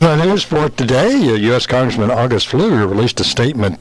News for today, U.S. Congressman August Pfluger released a statement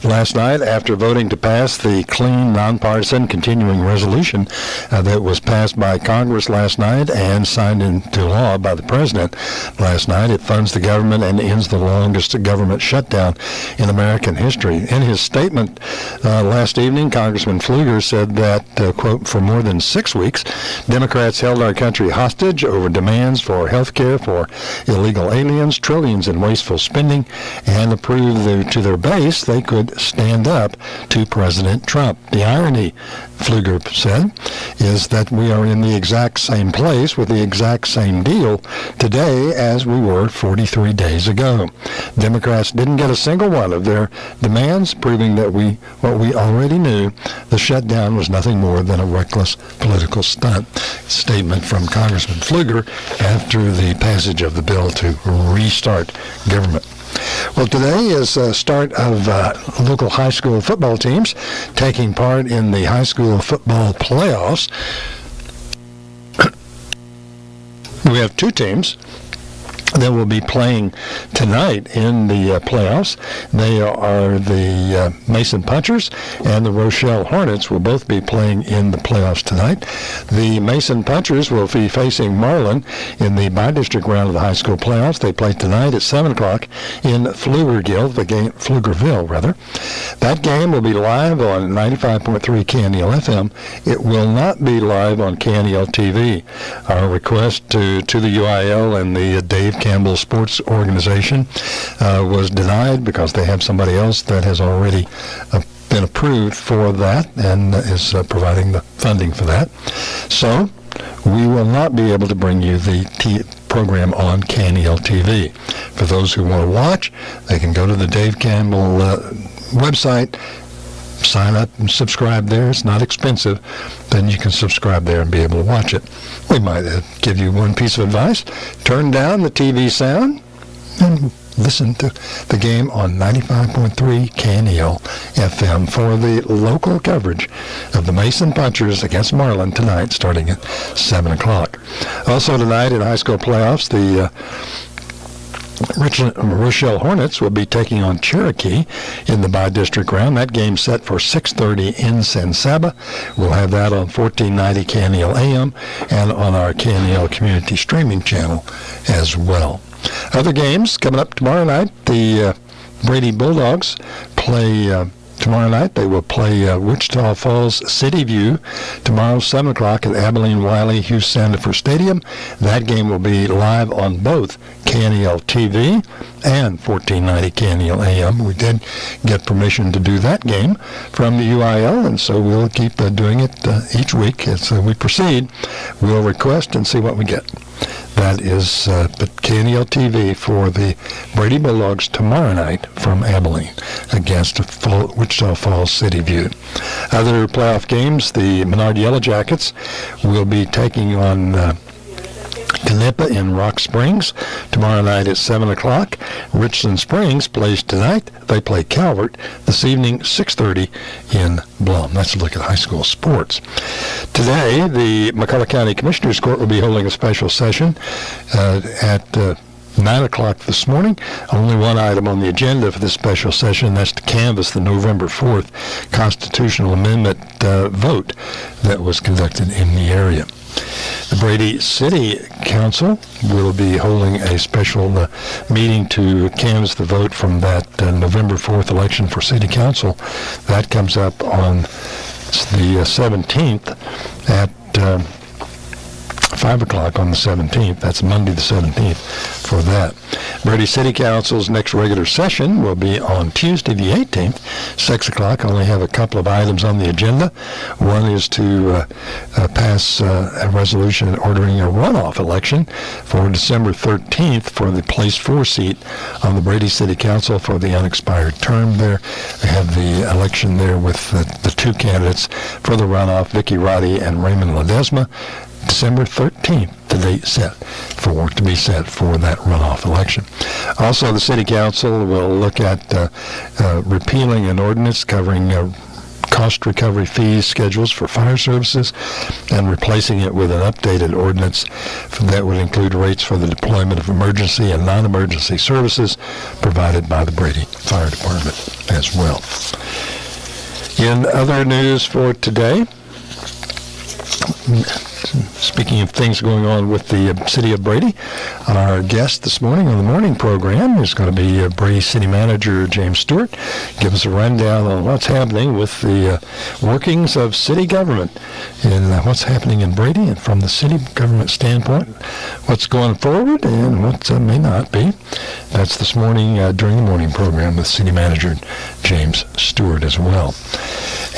last night after voting to pass the clean, nonpartisan, continuing resolution that was passed by Congress last night and signed into law by the President last night. It funds the government and ends the longest government shutdown in American history. In his statement last evening, Congressman Pfluger said that, quote, for more than 6 weeks, Democrats held our country hostage over demands for health care for illegal aliens, trillions in wasteful spending, and to prove to their base they could stand up to President Trump. The irony, Pfluger said, is that we are in the exact same place with the exact same deal today as we were 43 days ago. Democrats didn't get a single one of their demands, proving that what we already knew, the shutdown was nothing more than a reckless political stunt. Statement from Congressman Pfluger after the passage of the bill to restart government. Well, today is the start of local high school football teams taking part in the high school football playoffs. We have two teams that will be playing tonight in the playoffs. They are the Mason Punchers and the Rochelle Hornets will both be playing in the playoffs tonight. The Mason Punchers will be facing Marlin in the bi-district round of the high school playoffs. They play tonight at 7 o'clock in Pflugerville. That game will be live on 95.3 KNEL FM. It will not be live on KNEL TV. Our request to the UIL and the Dave Campbell Sports Organization was denied because they have somebody else that has already been approved for that and is providing the funding for that. So we will not be able to bring you the program on KNEL TV. For those who want to watch, they can go to the Dave Campbell website, sign up and subscribe there. It's not expensive. Then you can subscribe there and be able to watch it. We might give you one piece of advice. Turn down the TV sound and listen to the game on 95.3 KNEL FM for the local coverage of the Mason Punchers against Marlin tonight starting at 7 o'clock. Also tonight in high school playoffs, the Rochelle Hornets will be taking on Cherokee in the bi-district round. That game's set for 6:30 in San Saba. We'll have that on 1490 KNEL AM and on our KNEL community streaming channel as well. Other games coming up tomorrow night. The Brady Bulldogs play tomorrow night. They will play Wichita Falls City View tomorrow, 7 o'clock at Abilene Wiley Hughes Sandifer Stadium. That game will be live on both KNEL TV and 1490 KNEL AM. We did get permission to do that game from the UIL, and so we'll keep doing it each week as we proceed. We'll request and see what we get. That is the KNEL TV for the Brady Bulldogs tomorrow night from Abilene against Wichita Falls City View. Other playoff games, the Menard Yellow Jackets will be taking on Canepa in Rock Springs tomorrow night at 7 o'clock. Richland Springs plays tonight. They play Calvert this evening, 6:30 in Blum. That's a look at high school sports. Today, the McCulloch County Commissioners Court will be holding a special session at 9 o'clock this morning. Only one item on the agenda for this special session, that's to canvass the November 4th constitutional amendment vote that was conducted in the area. The Brady City Council will be holding a special meeting to canvass the vote from that November 4th election for City Council. That comes up on the 17th at 5 o'clock on the 17th. That's Monday the 17th for that. Brady City Council's next regular session will be on Tuesday the 18th, 6 o'clock. I only have a couple of items on the agenda. One is to pass a resolution ordering a runoff election for December 13th for the Place 4 seat on the Brady City Council for the unexpired term there. We have the election there with the two candidates for the runoff, Vicky Roddy and Raymond Ledesma. December 13th, the date to be set for that runoff election. Also, the City Council will look at repealing an ordinance covering cost recovery fees schedules for fire services and replacing it with an updated ordinance that would include rates for the deployment of emergency and non-emergency services provided by the Brady Fire Department as well. In other news for today, speaking of things going on with the city of Brady, our guest this morning on the morning program is going to be Brady City Manager James Stewart. Give us a rundown on what's happening with the workings of city government and what's happening in Brady, and from the city government standpoint, what's going forward and what may not be. That's this morning during the morning program with City Manager James Stewart as well.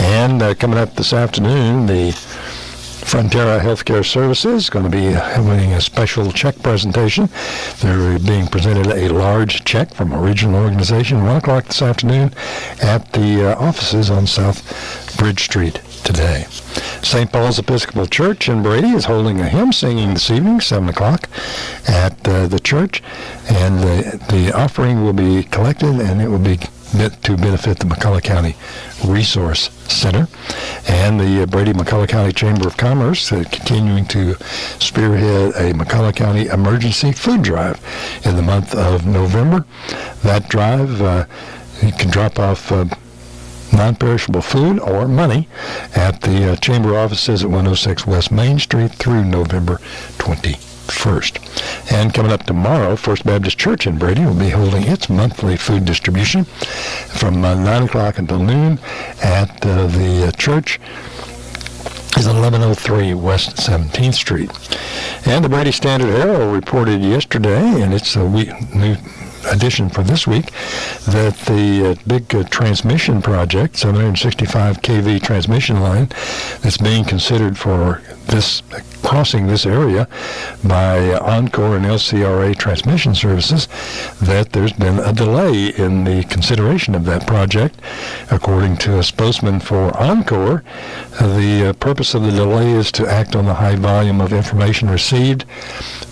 And coming up this afternoon, the Frontera Healthcare Services is going to be having a special check presentation. They're being presented a large check from a regional organization, 1 o'clock this afternoon at the offices on South Bridge Street today. St. Paul's Episcopal Church in Brady is holding a hymn singing this evening, 7 o'clock at the church, and the offering will be collected and it will be to benefit the McCullough County Resource Center. And the Brady-McCullough County Chamber of Commerce continuing to spearhead a McCullough County emergency food drive in the month of November. That drive, you can drop off non-perishable food or money at the chamber offices at 106 West Main Street through November 21st. And coming up tomorrow, First Baptist Church in Brady will be holding its monthly food distribution from 9 o'clock until noon at the church is 1103 West 17th Street. And the Brady Standard-Herald reported yesterday, and it's a new edition for this week, that the big transmission project, 765 kV transmission line, that's being considered for this crossing this area by Encore and LCRA transmission services, that there's been a delay in the consideration of that project. According to a spokesman for Encore, the purpose of the delay is to act on the high volume of information received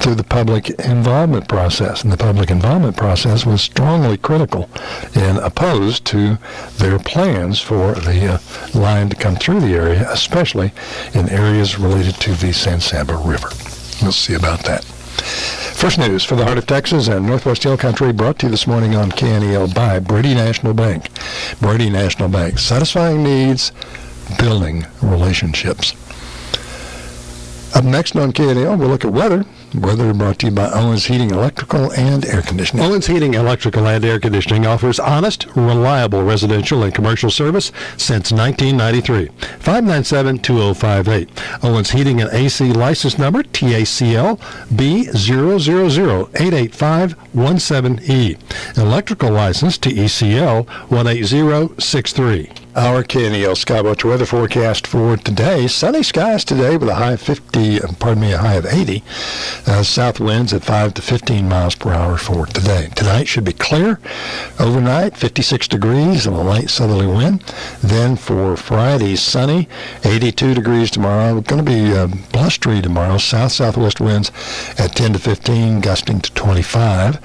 through the public involvement process. And the public involvement process was strongly critical and opposed to their plans for the line to come through the area, especially in areas related to the San Saba River. We'll see about that. First news for the heart of Texas and Northwest Hill Country, brought to you this morning on KNEL by Brady National Bank. Brady National Bank, satisfying needs, building relationships. Up next on KNEL, we'll look at weather. Weather brought to you by Owens Heating, Electrical, and Air Conditioning. Owens Heating, Electrical, and Air Conditioning offers honest, reliable residential and commercial service since 1993. 597-2058. Owens Heating and AC license number TACL B000888517E. Electrical license TECL 18063. Our KNEL Skywatch weather forecast for today: sunny skies today with a high of a high of 80. South winds at 5 to 15 miles per hour for today. Tonight should be clear. Overnight, 56 degrees and a light southerly wind. Then for Friday, sunny, 82 degrees tomorrow. Going to be blustery tomorrow. South-southwest winds at 10 to 15, gusting to 25.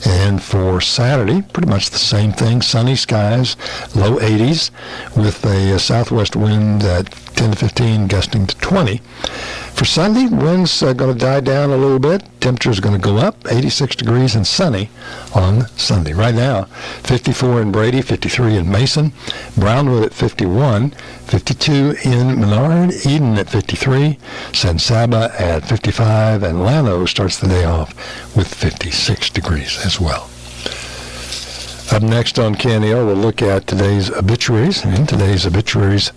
And for Saturday, pretty much the same thing. Sunny skies, low 80s, with a southwest wind at 10 to 15, gusting to 20. For Sunday, winds are going to die down a little bit. Temperature's going to go up, 86 degrees and sunny on Sunday. Right now, 54 in Brady, 53 in Mason, Brownwood at 51, 52 in Menard, Eden at 53, San Saba at 55, and Llano starts the day off with 56 degrees as well. Up next on KNEL, we'll look at today's obituaries. In today's obituaries,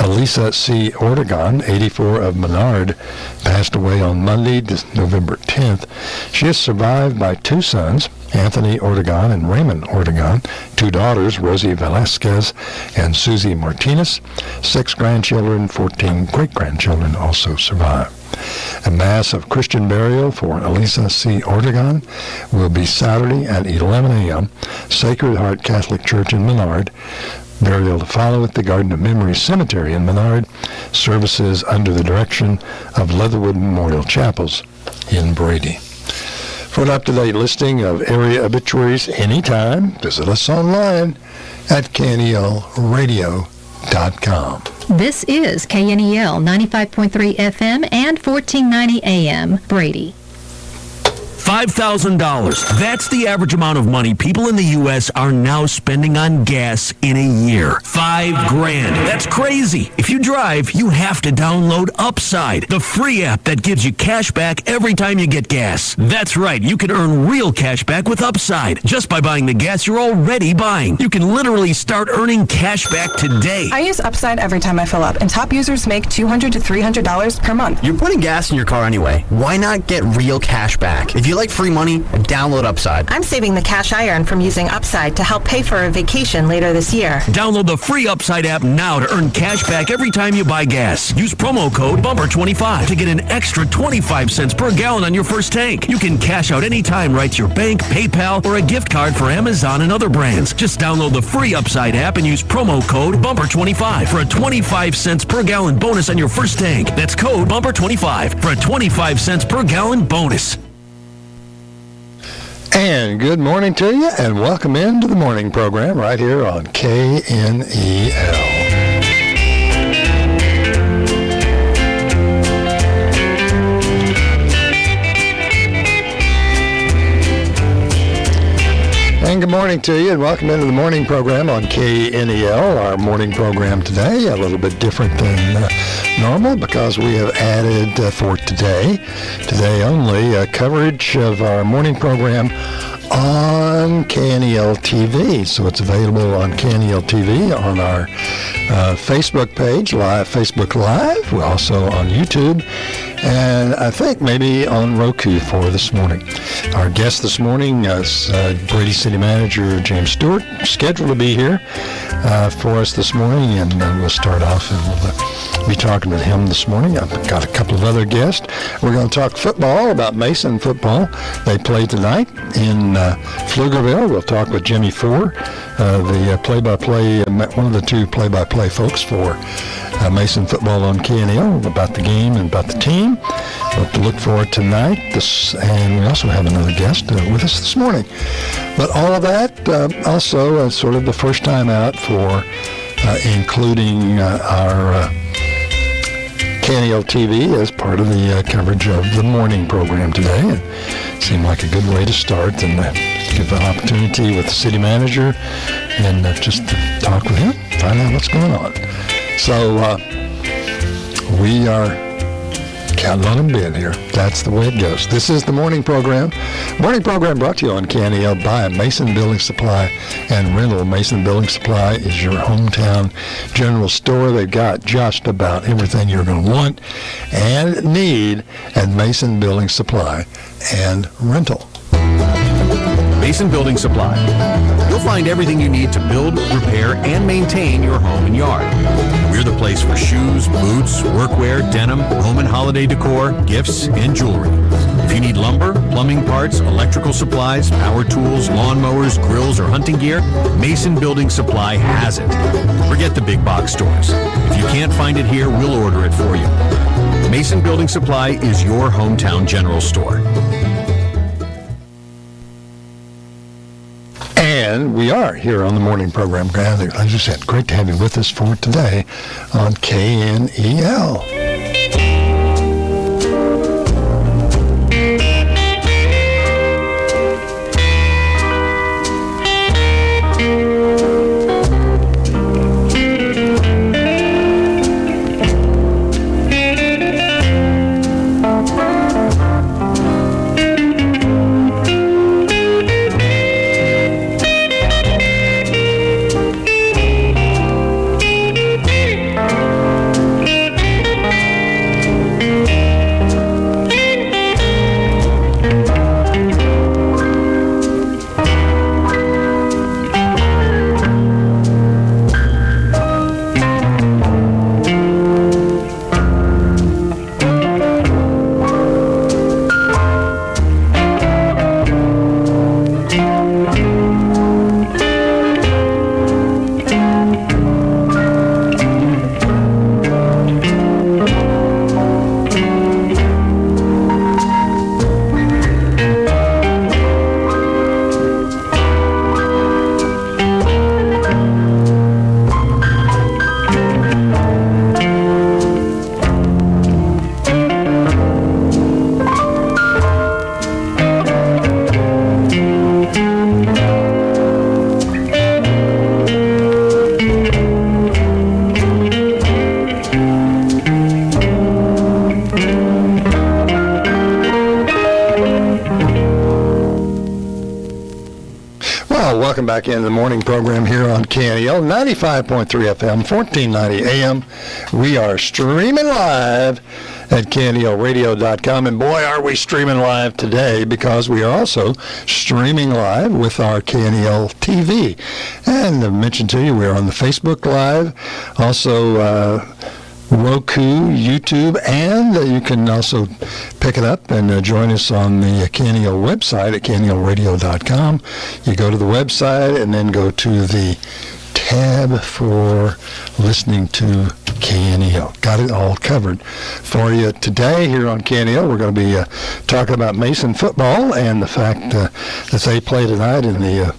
Elisa C. Ortegon, 84, of Menard, passed away on Monday, November 10th. She is survived by 2 sons, Anthony Ortegon and Raymond Ortegon, 2 daughters, Rosie Velasquez and Susie Martinez, 6 grandchildren, 14 great-grandchildren also survive. A Mass of Christian burial for Elisa C. Ortegon will be Saturday at 11 a.m., Sacred Heart Catholic Church in Menard. Burial to follow at the Garden of Memory Cemetery in Menard. Services under the direction of Leatherwood Memorial Chapels in Brady. For an up-to-date listing of area obituaries anytime, visit us online at KNELradio.com. KNEL.com. This is KNEL 95.3 FM and 1490 AM, Brady. $5,000. That's the average amount of money people in the U.S. are now spending on gas in a year. $5,000. That's crazy. If you drive, you have to download Upside, the free app that gives you cash back every time you get gas. That's right. You can earn real cash back with Upside just by buying the gas you're already buying. You can literally start earning cash back today. I use Upside every time I fill up, and top users make $200 to $300 per month. You're putting gas in your car anyway. Why not get real cash back? If you like free money, download Upside. I'm saving the cash I earn from using Upside to help pay for a vacation later this year. Download the free Upside app now to earn cash back every time you buy gas. Use promo code BUMPER25 to get an extra 25 cents per gallon on your first tank. You can cash out anytime right to your bank, PayPal, or a gift card for Amazon and other brands. Just download the free Upside app and use promo code BUMPER25 for a 25 cents per gallon bonus on your first tank. That's code BUMPER25 for a 25 cents per gallon bonus. And good morning to you, and welcome into the morning program right here on KNEL. And good morning to you, and welcome into the morning program on KNEL. Our morning program today, a little bit different than normal because we have added for today only, coverage of our morning program on KNEL TV. So it's available on KNEL TV on our Facebook page, Facebook Live. We're also on YouTube, and I think maybe on Roku for this morning. Our guest this morning is Brady City Manager James Stewart, scheduled to be here for us this morning, and we'll start off and we'll be talking with him this morning. I've got a couple of other guests. We're going to talk football, about Mason football. They play tonight in Pflugerville. We'll talk with Jimmy Four, the play-by-play, one of the two play-by-play folks for Mason football on KNEL, about the game and about the team. What to look for tonight. And we also have another guest with us this morning. But all of that also sort of the first time out for including our KNEL TV as part of the coverage of the morning program today. It seemed like a good way to start and give an opportunity with the city manager and just to talk with him, find out what's going on. So we are counting on him being here. That's the way it goes. This is the morning program. Morning program brought to you on KNEL by Mason Building Supply and Rental. Mason Building Supply is your hometown general store. They've got just about everything you're going to want and need at Mason Building Supply and Rental. Mason Building Supply. You'll find everything you need to build, repair, and maintain your home and yard. We're the place for shoes, boots, workwear, denim, home and holiday decor, gifts, and jewelry. If you need lumber, plumbing parts, electrical supplies, power tools, lawnmowers, grills, or hunting gear, Mason Building Supply has it. Forget the big box stores. If you can't find it here, we'll order it for you. Mason Building Supply is your hometown general store. And we are here on the morning program. As I said, great to have you with us for today on KNEL. Well, welcome back into the morning program here on KNEL 95.3 FM, 1490 AM. We are streaming live at KNELradio.com, and boy, are we streaming live today, because we are also streaming live with our KNEL TV. And I mentioned to you, we're on the Facebook Live, also Roku, YouTube, and you can also pick it up and join us on the KNEL website at KNELradio.com. You go to the website and then go to the tab for listening to KNEL. Got it all covered for you today here on KNEL. We're going to be talking about Mason football and the fact that they play tonight in the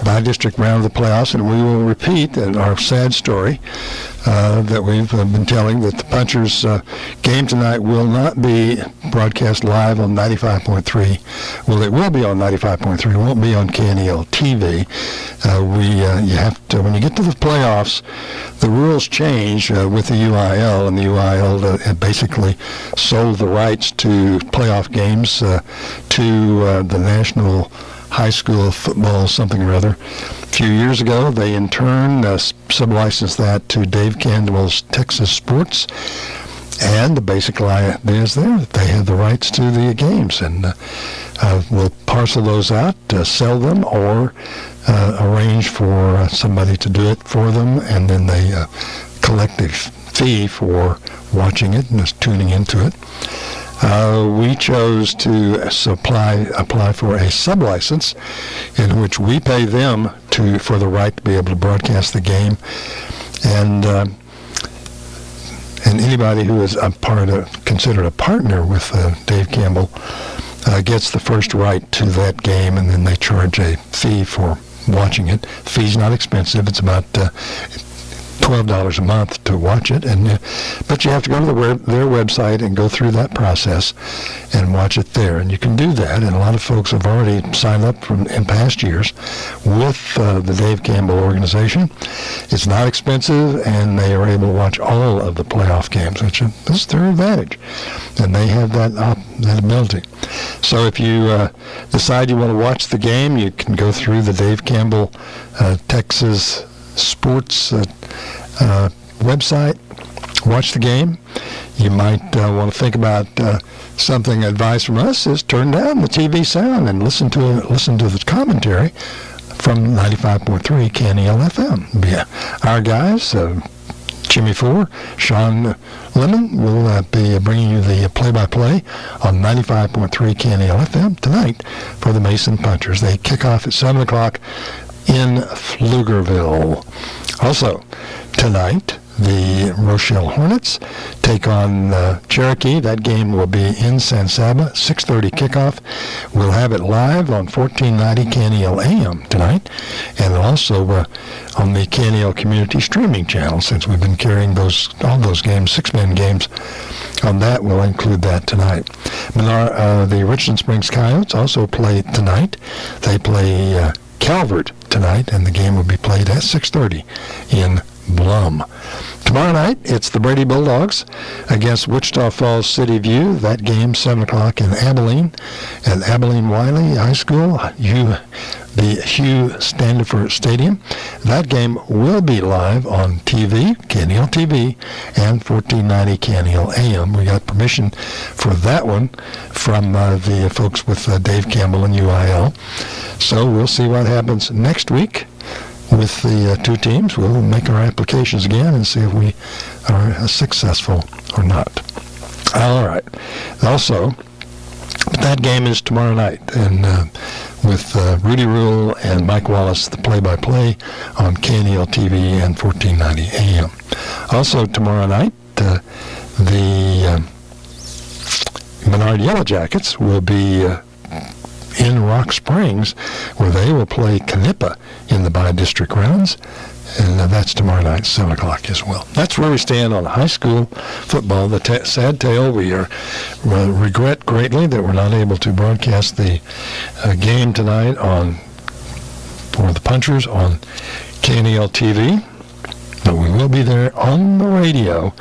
by-district round of the playoffs, and we will repeat our sad story that we've been telling, that the Punchers game tonight will not be broadcast live on 95.3. Well, it will be on 95.3. It won't be on KNEL TV. You have to, when you get to the playoffs, the rules change with the UIL, and the UIL basically sold the rights to playoff games to the National High School Football something or other. A few years ago, they in turn sublicensed that to Dave Campbell's Texas Sports, and the basic idea is there that they have the rights to the games, and we'll parcel those out, sell them, or arrange for somebody to do it for them, and then they collect a fee for watching it and just tuning into it. We chose to apply for a sublicense in which we pay them for the right to be able to broadcast the game, and anybody who is considered a partner with Dave Campbell gets the first right to that game, and then they charge a fee for watching it. The fee's not expensive. It's about $12 a month to watch it, but you have to go to their website and go through that process and watch it there, and you can do that, and a lot of folks have already signed up in past years with the Dave Campbell organization. It's not expensive, and they are able to watch all of the playoff games, which is their advantage, and they have that ability. So if you decide you want to watch the game, you can go through the Dave Campbell Texas Sports website, watch the game. You might want to think about something. Advice from us is turn down the TV sound and listen to the commentary from 95.3 KNEL FM. Yeah. Our guys, Jimmy Four, Sean Lemon, will be bringing you the play-by-play on 95.3 KNEL FM tonight for the Mason Punchers. They kick off at 7 o'clock in Pflugerville. Also, tonight, the Rochelle Hornets take on Cherokee. That game will be in San Saba, 6:30 kickoff. We'll have it live on 1490 KNEL AM tonight, and also on the KNEL Community Streaming Channel, since we've been carrying all those games, 6-man games. On that, we'll include that tonight. The Richland Springs Coyotes also play tonight. They play Calvert tonight, and the game will be played at 6:30 in Blum. Tomorrow night, it's the Brady Bulldogs against Wichita Falls City View. That game, 7 o'clock in Abilene at Abilene Wiley High School, the Hugh Standifer Stadium. That game will be live on TV, KNEL TV, and 1490 KNEL AM. We got permission for that one from the folks with Dave Campbell and UIL. So we'll see what happens next week with the two teams. We'll make our applications again and see if we are successful or not. All right. Also, that game is tomorrow night, and with Rudy Rule and Mike Wallace, the play-by-play on KNEL TV and 1490 AM. Also tomorrow night, the Menard Yellow Jackets will be in Rock Springs, where they will play Canepa in the by-district rounds, and that's tomorrow night, 7 o'clock as well. That's where we stand on high school football. The sad tale, we regret greatly that we're not able to broadcast the game tonight for the Punchers on KNEL TV, but we will be there on the radio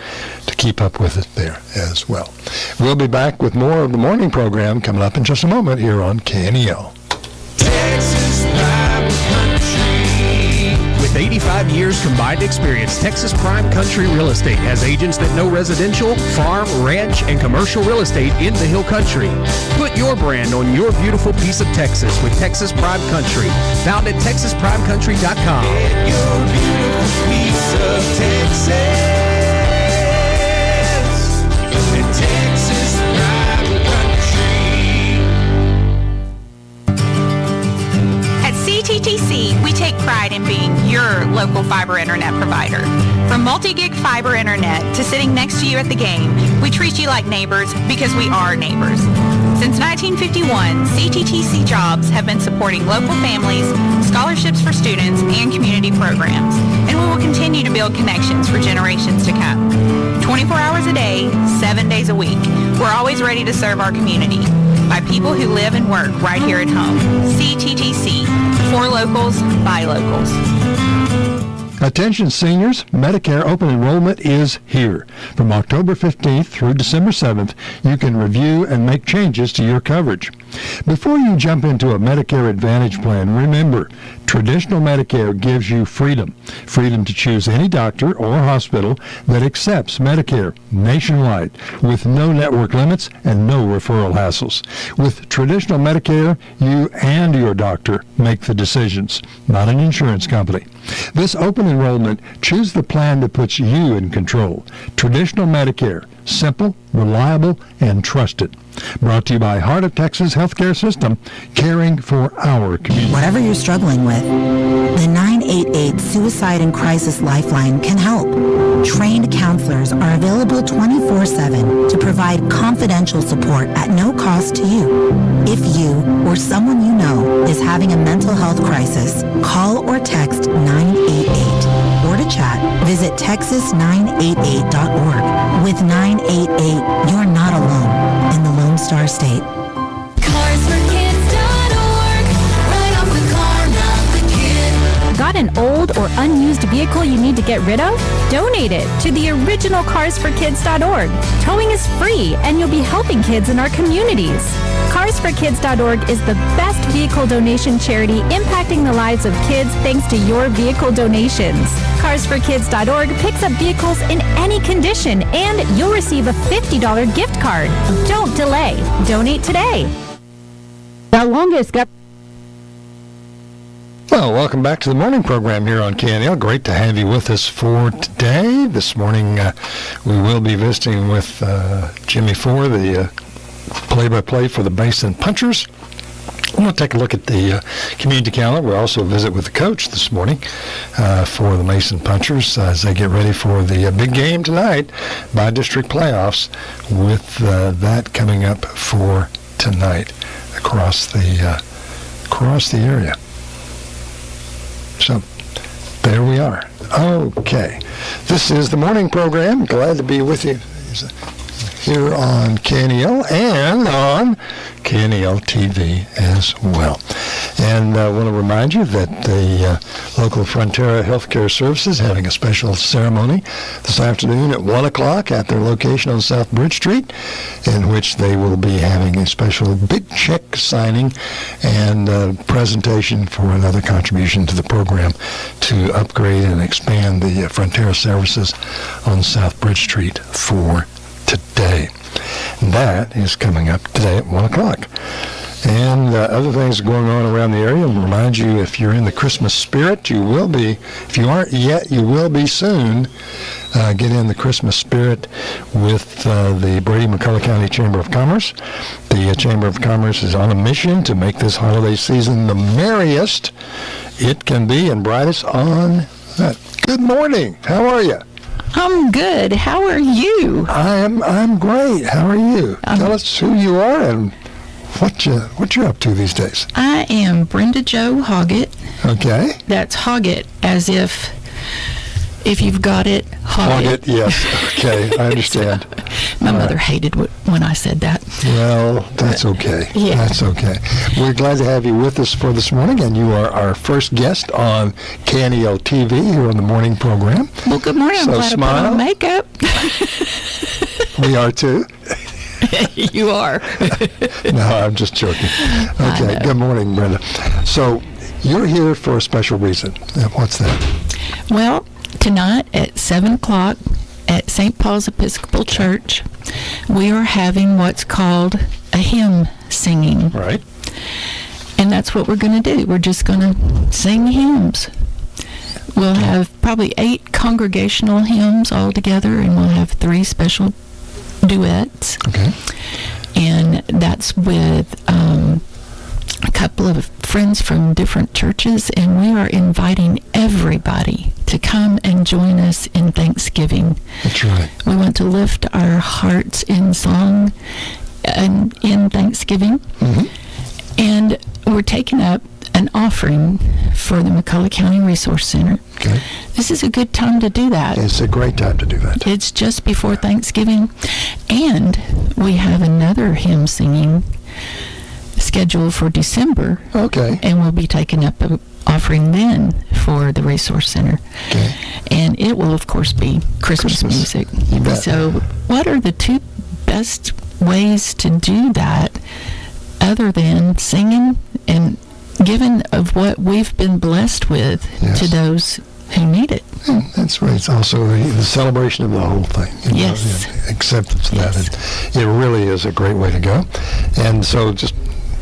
to keep up with it there as well. We'll be back with more of the morning program coming up in just a moment here on KNEL. Texas Bible Country. With 85 years combined experience, Texas Prime Country Real Estate has agents that know residential, farm, ranch, and commercial real estate in the Hill Country. Put your brand on your beautiful piece of Texas with Texas Prime Country. Found at TexasPrimeCountry.com. Get your beautiful piece of Texas at Texas Prime Country. At CTTC, we take pride in being your local fiber internet provider. From multi-gig fiber internet to sitting next to you at the game, we treat you like neighbors because we are neighbors. Since 1951, CTTC Jobs have been supporting local families, scholarships for students, and community programs, and we will continue to build connections for generations to come. 24 hours a day, 7 days a week, we're always ready to serve our community by people who live and work right here at home. CTTC, for locals, by locals. Attention seniors, Medicare open enrollment is here. From October 15th through December 7th, you can review and make changes to your coverage. Before you jump into a Medicare Advantage plan, remember, traditional Medicare gives you freedom. Freedom to choose any doctor or hospital that accepts Medicare nationwide with no network limits and no referral hassles. With traditional Medicare, you and your doctor make the decisions, not an insurance company. This open enrollment, choose the plan that puts you in control. Traditional Medicare, simple, reliable, and trusted. Brought to you by Heart of Texas Healthcare System, caring for our community. Whatever you're struggling with, the 988 Suicide and Crisis Lifeline can help. Trained counselors are available 24/7 to provide confidential support at no cost to you. If you or someone you know is having a mental health crisis, call or text 988. Or to chat, visit texas988.org. With 988, you're not alone in the Lone Star State. CarsForKids.org. Right off the car, not the kid. Got an old or unused vehicle you need to get rid of? Donate it to the original CarsForKids.org. Towing is free, and you'll be helping kids in our communities. CarsForKids.org is the best vehicle donation charity impacting the lives of kids thanks to your vehicle donations. CarsForKids.org picks up vehicles in any condition, and you'll receive a $50 gift card. Don't delay. Donate today. The longest Well, welcome back to the morning program here on KNEL. Great to have you with us for today. This morning, we will be visiting with Jimmy Ford, the play-by-play for the Mason Punchers. I'm going to take a look at the community calendar. We'll also visit with the coach this morning for the Mason Punchers as they get ready for the big game tonight by district playoffs, with that coming up for tonight across the area. So there we are. Okay. This is the morning program. Glad to be with you here on KNEL and on KNEL TV as well. And I want to remind you that the local Frontera Healthcare Services having a special ceremony this afternoon at 1 o'clock at their location on South Bridge Street, in which they will be having a special big check signing and presentation for another contribution to the program to upgrade and expand the Frontera services on South Bridge Street for today. That is coming up today at 1 o'clock. And other things going on around the area. I'll remind you, if you're in the Christmas spirit, you will be. If you aren't yet, you will be soon. Get in the Christmas spirit with the Brady McCullough County Chamber of Commerce. The Chamber of Commerce is on a mission to make this holiday season the merriest it can be and brightest on that. Good morning. How are you? I'm good. How are you? I'm great. How are you? Tell us who you are and what you're up to these days. I am Brenda Jo Hoggett. Okay. That's Hoggett, as if you've got it, Hoggett. Hoggett, yes. Okay, I understand. My mother hated when I said that. Well, that's okay. Yeah. That's okay. We're glad to have you with us for this morning, and you are our first guest on KNEL TV here on the morning program. Well, good morning. So I'm glad smile. I put on makeup. We are too. You are. No, I'm just joking. Okay, good morning, Brenda. So you're here for a special reason. What's that? Well, tonight at 7 o'clock at St. Paul's Episcopal Church, we are having what's called a hymn singing. Right. And that's what we're going to do. We're just going to sing hymns. We'll have probably 8 congregational hymns all together, and we'll have 3 special duets. Okay. And that's with a couple of friends from different churches, and we are inviting everybody to come and join us in Thanksgiving. That's right. We want to lift our hearts in song and in Thanksgiving. And we're taking up an offering for the McCullough County Resource Center. Okay. This is a good time to do that. It's a great time to do that. It's just before Thanksgiving. And we have another hymn singing scheduled for December. Okay. And we'll be taking up an offering then for the Resource Center. Okay. And it will, of course, be Christmas music. You bet. So what are the 2 best ways to do that other than singing and giving of what we've been blessed with to those who need it? That's right. It's also the celebration of the whole thing. Yes. Acceptance of that. It really is a great way to go. And so just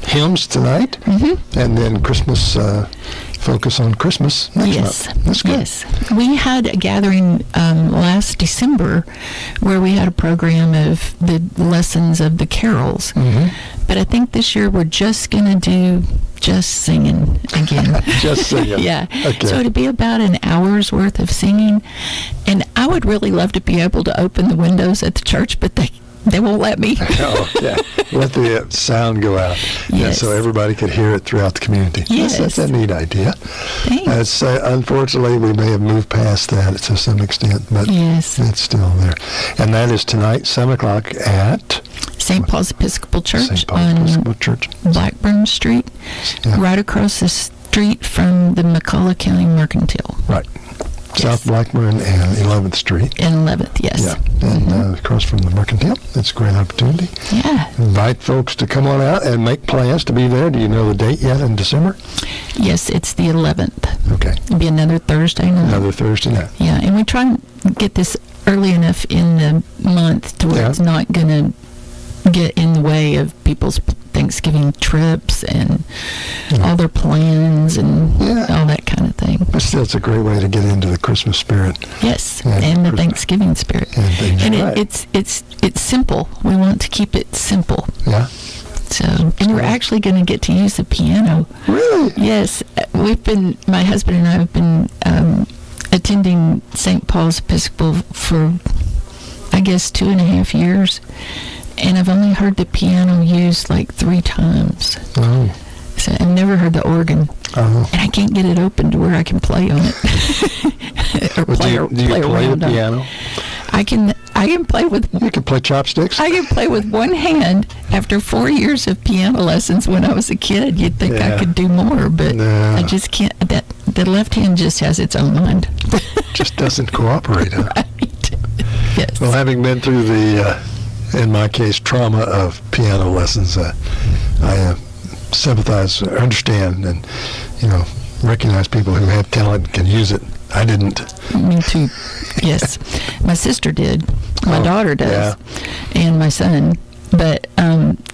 hymns tonight, and then Christmas, focus on Christmas next month. That's good. Yes. We had a gathering last December where we had a program of the lessons of the carols. But I think this year we're just going to do just singing again. Just singing. Yeah. Okay. So it'll be about an hour's worth of singing. And I would really love to be able to open the windows at the church, but they won't let me. Okay. Let the sound go out. Yes. So everybody could hear it throughout the community. Yes. That's a neat idea. Thanks. Unfortunately, we may have moved past that to some extent, but it's still there. And that is tonight, 7 o'clock at St. Paul's Episcopal Church St. Paul's on Episcopal Church. Blackburn Street, right across the street from the McCullough County Mercantile. Right. South Blackburn and 11th Street. And 11th, yes. Yeah, and across from the Mercantile. It's a great opportunity. Yeah. Invite folks to come on out and make plans to be there. Do you know the date yet in December? Yes, it's the 11th. Okay. It'll be another Thursday night. Another Thursday night. Yeah, and we try and get this early enough in the month to where it's not going to get in the way of people's Thanksgiving trips and all their plans and all that kind of thing. But still, it's a great way to get into the Christmas spirit. Yes, and the Thanksgiving spirit. And right. it's simple. We want to keep it simple. Yeah. So, and we're actually going to get to use the piano. Really? Yes. My husband and I have been attending St. Paul's Episcopal for, I guess, 2.5 years. And I've only heard the piano used like 3 times. Oh. So I've never heard the organ. Oh. And I can't get it open to where I can play on it. Or Well, play do you play the piano? I can play with... You can play chopsticks? I can play with one hand. After 4 years of piano lessons when I was a kid, you'd think I could do more, but I just can't. The left hand just has its own mind. Just doesn't cooperate, huh? Right. Yes. Well, having been through the... in my case, trauma of piano lessons, I sympathize, understand, and, recognize people who have talent and can use it. I didn't. Me too. Yes. My sister did. My daughter does. And my son. But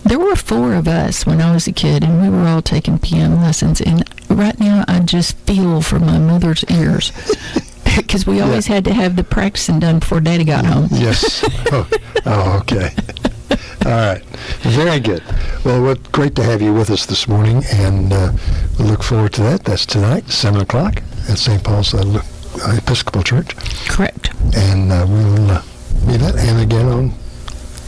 there were 4 of us when I was a kid, and we were all taking piano lessons. And right now, I just feel for my mother's ears. Because we always had to have the practicing done before Daddy got home. Yes. Oh, okay. All right. Very good. Well, great to have you with us this morning, and we look forward to that. That's tonight, 7 o'clock at St. Paul's Episcopal Church. Correct. And we'll be that, and again on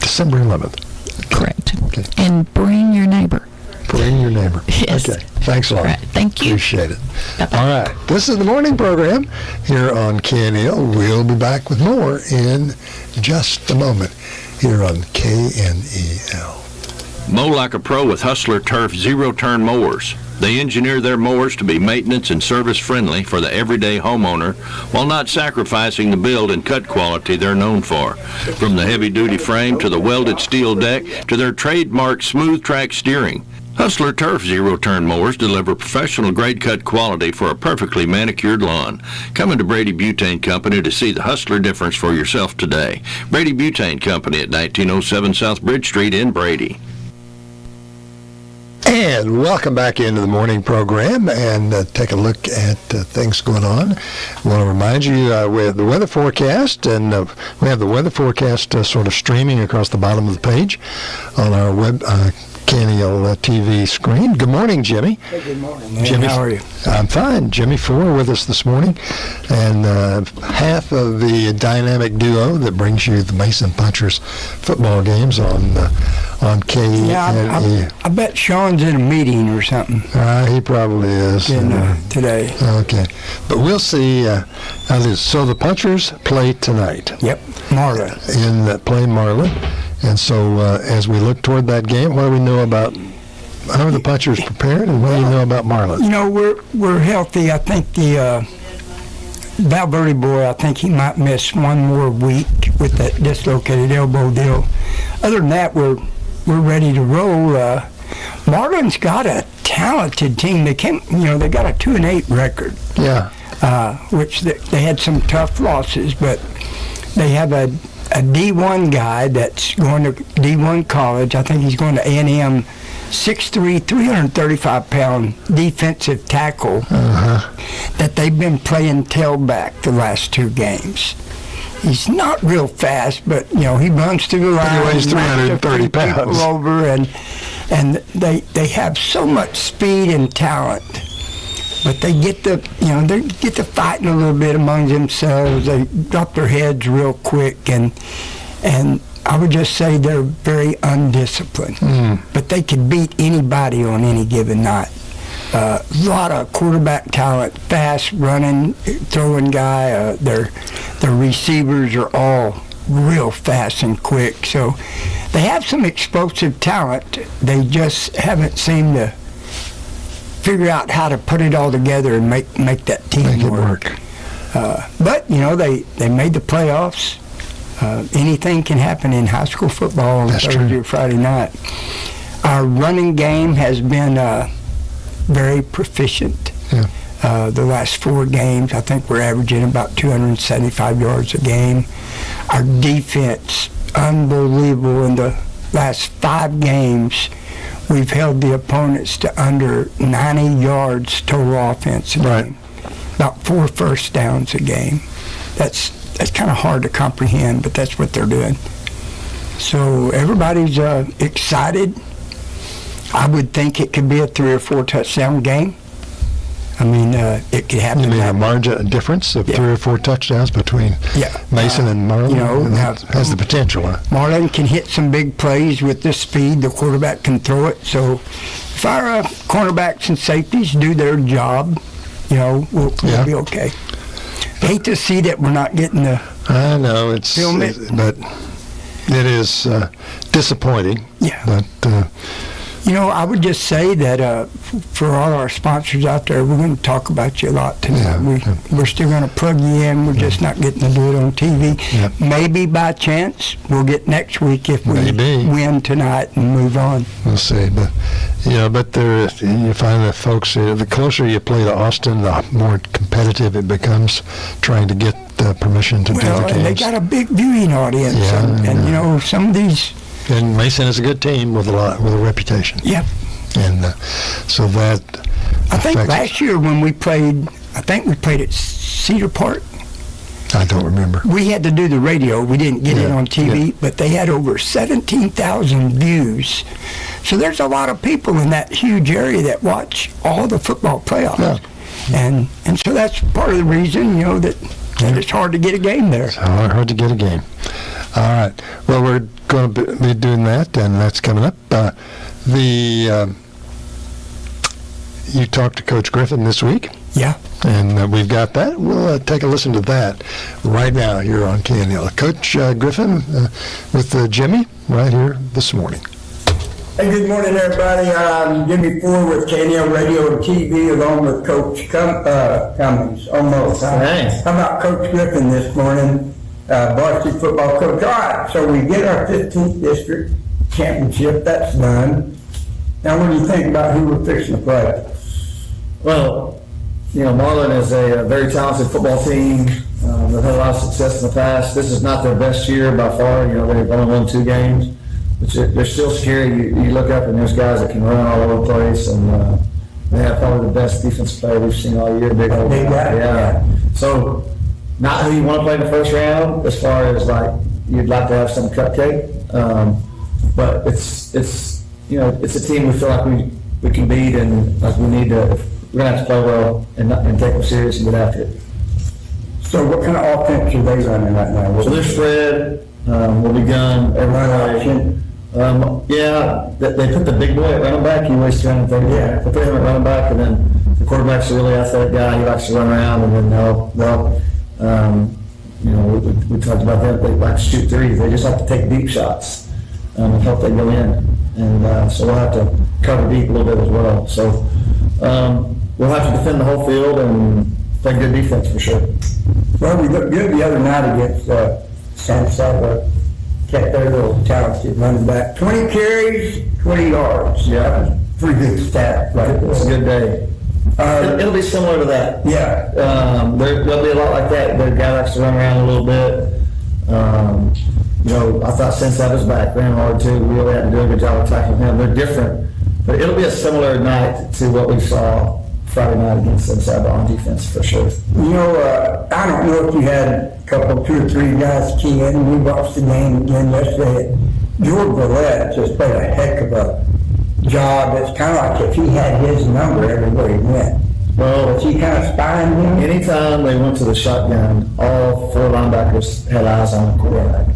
December 11th. Correct. Okay. And bring your neighbor. Bring your neighbor. Yes. Okay. Thanks a lot. Right. Thank you. Appreciate it. Bye-bye. All right. This is the morning program here on KNEL. We'll be back with more in just a moment here on KNEL. Mow like a pro with Hustler Turf zero-turn mowers. They engineer their mowers to be maintenance and service friendly for the everyday homeowner while not sacrificing the build and cut quality they're known for. From the heavy-duty frame to the welded steel deck to their trademark smooth track steering, Hustler Turf zero-turn mowers deliver professional-grade cut quality for a perfectly manicured lawn. Come into Brady Butane Company to see the Hustler difference for yourself today. Brady Butane Company at 1907 South Bridge Street in Brady. And welcome back into the morning program and take a look at things going on. I want to remind you with the weather forecast, and we have the weather forecast sort of streaming across the bottom of the page on our web KNEL TV screen. Good morning, Jimmy. Hey, good morning, man. Jimmy, how are you? I'm fine. Jimmy Four with us this morning, and half of the dynamic duo that brings you the Mason Punchers football games on KNEL. Yeah, I bet Sean's in a meeting or something. He probably is. Today. Okay. But we'll see how this. So the Punchers play tonight. Yep, Marlin. Play Marlin. And so as we look toward that game, what do we know about how are the Punchers prepared, and what do you know about Marlin? You know, we're healthy. I think the Valverde boy, I think he might miss one more week with that dislocated elbow deal. Other than that, we're ready to roll. Marlin's got a talented team. They got a 2-8 record. Yeah. Which they had some tough losses, but they have a D1 guy that's going to D1 college. I think he's going to A&M, 6'3", 335-pound defensive tackle that they've been playing tailback the last 2 games. He's not real fast, but he runs through the line. He weighs 330 pounds. People over, and they have so much speed and talent. But they get to fighting a little bit among themselves. They drop their heads real quick, and I would just say they're very undisciplined. But they can beat anybody on any given night. A lot of quarterback talent, fast running, throwing guy. Their receivers are all real fast and quick. So they have some explosive talent. They just haven't seemed to figure out how to put it all together and make that team work. But they made the playoffs. Anything can happen in high school football on Thursday or Friday night. Our running game has been very proficient. Yeah. The last 4 games, I think we're averaging about 275 yards a game. Our defense, unbelievable. In the last 5 games, we've held the opponents to under 90 yards total offense a game. About 4 first downs a game. That's kind of hard to comprehend, but that's what they're doing. So everybody's excited. I would think it could be a 3 or 4 touchdown game. I mean, it could happen. You mean a margin difference of 3 or 4 touchdowns between Mason and Marlin? That has the potential. Marlin can hit some big plays with the speed. The quarterback can throw it. So if our cornerbacks and safeties do their job, we'll be okay. Hate to see that we're not getting the I know but it is disappointing. Yeah. But I would just say that for all our sponsors out there, we're going to talk about you a lot tonight. We're still going to plug you in. We're just not getting to do it on TV. Yeah. Maybe by chance we'll get next week if we win tonight and move on. We'll see. But you find that folks, the closer you play to Austin, the more competitive it becomes, trying to get permission to do the games. And they got a big viewing audience, and some of these. And Mason is a good team with a reputation. Yep. And so that. I think last year when we played at Cedar Park. I don't remember. We had to do the radio. We didn't get it on TV, but they had over 17,000 views. So there's a lot of people in that huge area that watch all the football playoffs. Yeah. And so that's part of the reason, that it's hard to get a game there. It's hard to get a game. All right. Well, we're going to be doing that, and that's coming up. You talked to Coach Griffin this week. Yeah. And we've got that. We'll take a listen to that right now here on KNEL. Coach Griffin with Jimmy right here this morning. Hey, good morning, everybody. I'm Jimmy Ford with KNEL Radio and TV, along with Coach Cummings. Almost. Thanks. How about Coach Griffin this morning? Varsity football coach. All right, so we get our 15th district championship. That's done. Now, what do you think about who we're fixing to play? Well, Marlin is a very talented football team. They've had a lot of success in the past. This is not their best year by far. They've only won 2 games. But they're still scary. You look up and there's guys that can run all over the place, and they have probably the best defensive player we've seen all year. Big old guy. Yeah. So, not who you want to play in the first round as far as you'd like to have some cupcake. But it's a team we feel like we can beat, and like we need to. We're gonna have to play well and take them serious and get after it. So what kind of offense are they running right now? So they're spread. Will be gun every play. They put the big boy at running back. He weighs 230. Yeah. They put him at running back, and then the quarterback's a really athletic guy. He likes to run around, and then we talked about them. They like to shoot threes. They just like to take deep shots and help they go in. And so we'll have to cover deep a little bit as well. So we'll have to defend the whole field and play good defense for sure. Well, we looked good the other night against San Saba. Kept their little talented running back. 20 carries, 20 yards. Yeah. Pretty good stat, right? It's a good day. It'll be similar to that. Yeah. There'll be a lot like that. The guy likes to run around a little bit. I thought since I was back, ran hard too. We really had to do a good job of tackling him. They're different, but it'll be a similar night to what we saw Friday night against San Saba on defense for sure. I don't know if you had a couple, 2 or 3 guys key in. We watched the game again yesterday. George Villette just played a heck of a job. It's kind of like if he had his number everywhere he went. Well, was he kind of spying him? Anytime they went to the shotgun, all 4 linebackers had eyes on the quarterback.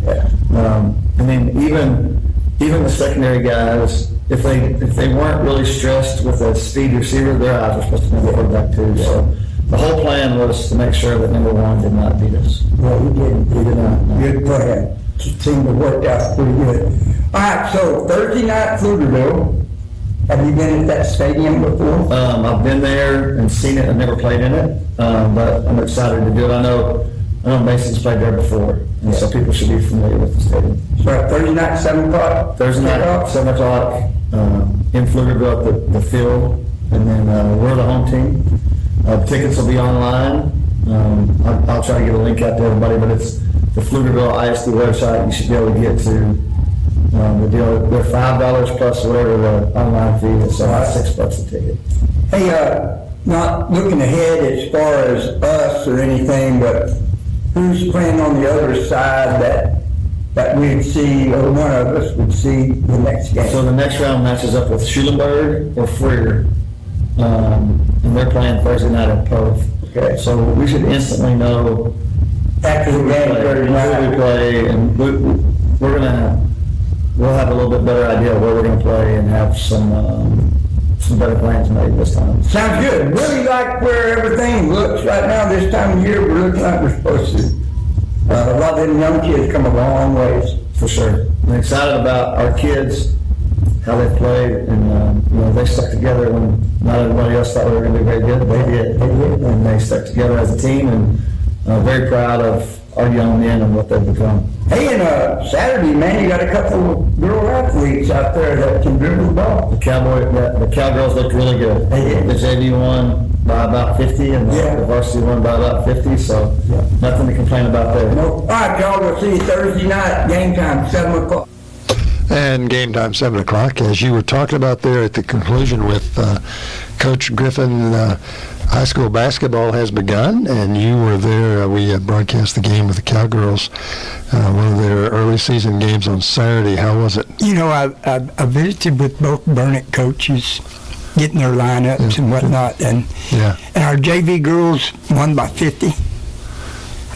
Even the secondary guys, if they weren't really stressed with a speed receiver, their eyes were supposed to be on the quarterback too. So the whole plan was to make sure that number 1 did not beat us. Well, he didn't. He did not. Good plan. Seemed to work out pretty good. All right, so Thursday night, Pflugerville. Have you been at that stadium before? I've been there and seen it. I've never played in it, but I'm excited to do it. I know Mason's played there before, and so people should be familiar with the stadium. So Thursday night, 7 o'clock? Thursday night, 7 o'clock, in Pflugerville at the field, and then we're the home team. Tickets will be online. I'll try to get a link out to everybody, but it's the Pflugerville ISD website. You should be able to get to the deal. They're $5 plus whatever the online fee is, so that's $6 a ticket. Hey, not looking ahead as far as us or anything, but who's playing on the other side that we'd see, or one of us would see the next game? So the next round matches up with Schulenburg or Freer, and they're playing Thursday night at Pove. Okay. So we should instantly know after the game who we play, and we'll have a little bit better idea of where we're going to play and have some better plans made this time. Sounds good. Really like where everything looks right now. This time of year, we're looking like we're supposed to. A lot of them young kids come a long ways. For sure. I'm excited about our kids, how they played, and they stuck together when not everybody else thought we were going to be very good. They did, and they stuck together as a team, and very proud of our young men and what they've become. Hey, and Saturday, man, you got a couple girl athletes out there that can dribble the ball. The Cowgirls looked really good. They did. The JV won by about 50, and the varsity won by about 50, so nothing to complain about there. Nope. All right, y'all, we'll see you Thursday night, game time, 7 o'clock. And game time, 7 o'clock. As you were talking about there at the conclusion with Coach Griffin, high school basketball has begun, and you were there. We broadcast the game with the Cowgirls, one of their early season games on Saturday. How was it? I visited with both Burnett coaches, getting their lineups and whatnot, and our JV girls won by 50.